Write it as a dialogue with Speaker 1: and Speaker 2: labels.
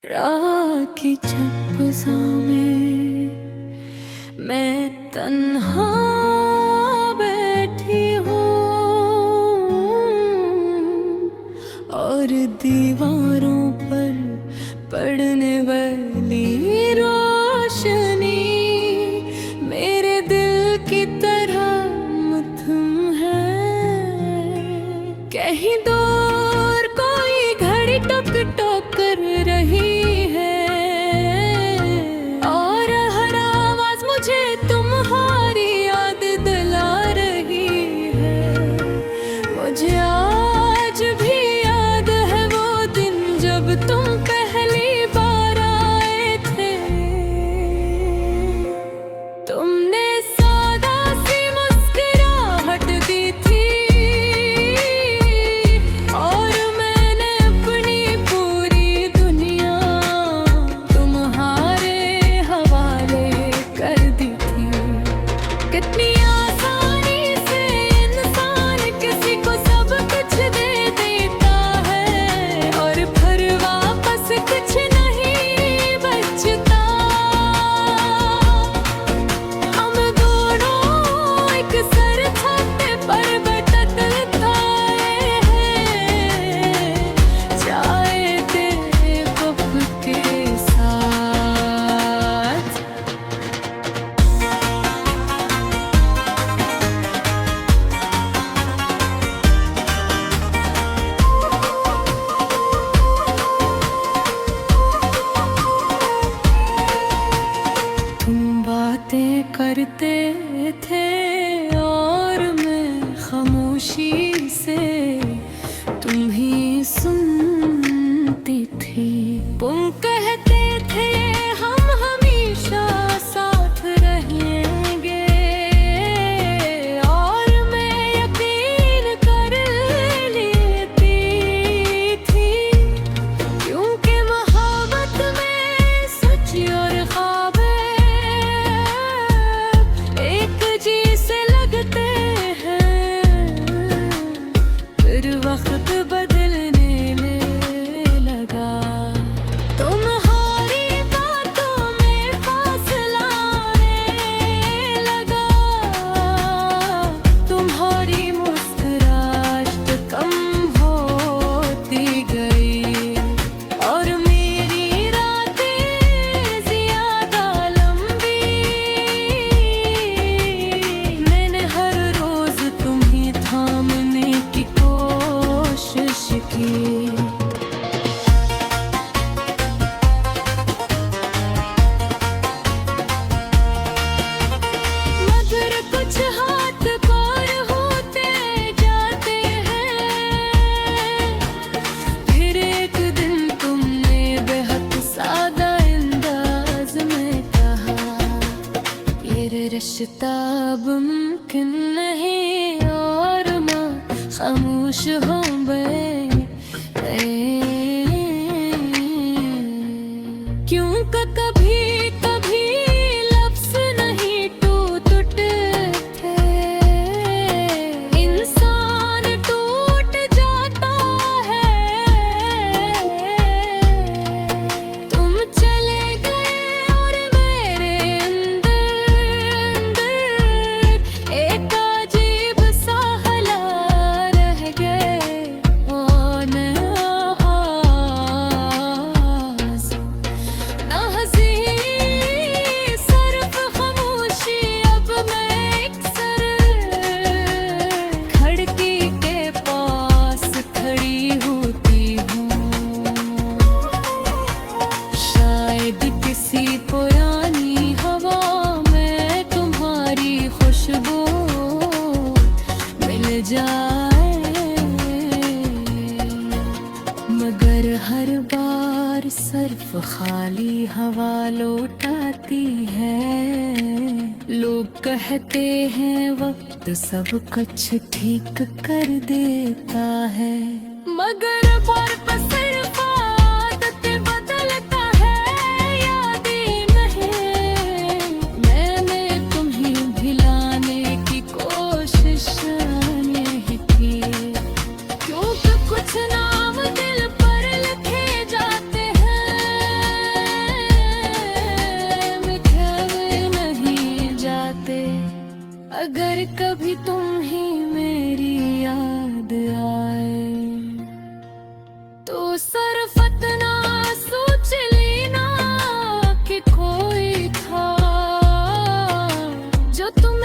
Speaker 1: राह की छप्पसा में मैं तन्हा बैठी हूँ और दीवारों पर पड़ने वाली रोशनी मेरे दिल की तरह मधुम है। कहीं दूर कोई घड़ी टक टक कर रही है और हर आवाज मुझे तुम्हारी याद दिला रही है। मुझे आज भी याद है वो दिन जब तुम पहली बार आए थे। तुमने सादा सी मुस्कुराहट दी थी और मैंने अपनी पूरी दुनिया तुम्हारे हवाले कर दी थी। कितनी आसानी से इंसान किसी को सब कुछ दे देता है और फिर वापस कुछ नहीं बचता। हम दोनों एक सर छाते पर भटकते हैं, चाहे तेरे वक्त के साथ। तुम बातें करते थे और मैं खामोशी से तुम ही सुनती थी। तुम कहते थे हम हमेशा साथ रहेंगे और मैं यकीन कर लेती थी, क्योंकि मोहब्बत में सच और ख्वाब एक जैसे लगते हैं। फिर वक्त बदलने लगा, तुम्हारी बातों में फासला आने लगा। तुम्हारी मुस्कुराहट कम होती गई और मेरी रातें ज्यादा लंबी। मैंने हर रोज तुम्हें थामने की कोशिश की, मगर कुछ हाथ पार होते जाते हैं। फिर एक दिन तुमने बेहद सादा अंदाज में कहा, ये रिश्ता अब मुमकिन नहीं और मैं खामोश हो गए। क्योंकि कभी कभी लफ्ज़ नहीं टूटते, इंसान टूट जाता है। तुम चले गए और मेरे अंदर एक अजीब सा हला रह गए और ना हंसी सिर्फ खामोशी। अब मैं अक्सर खिड़की के पास खड़ी होती हूँ, शायद किसी पुरानी हवा में तुम्हारी खुशबू मिल जाए। मगर हर बार सिर्फ खाली हवा लौटाती है। लोग कहते हैं वक्त सब कुछ ठीक कर देता है, मगर पर सिर्फ आदत बदलता है, यादें नहीं। मैंने तुम्हें भुलाने की कोशिश नहीं की, क्योंकि कुछ नाम दिल पर लिखे जाते हैं। तुम्हें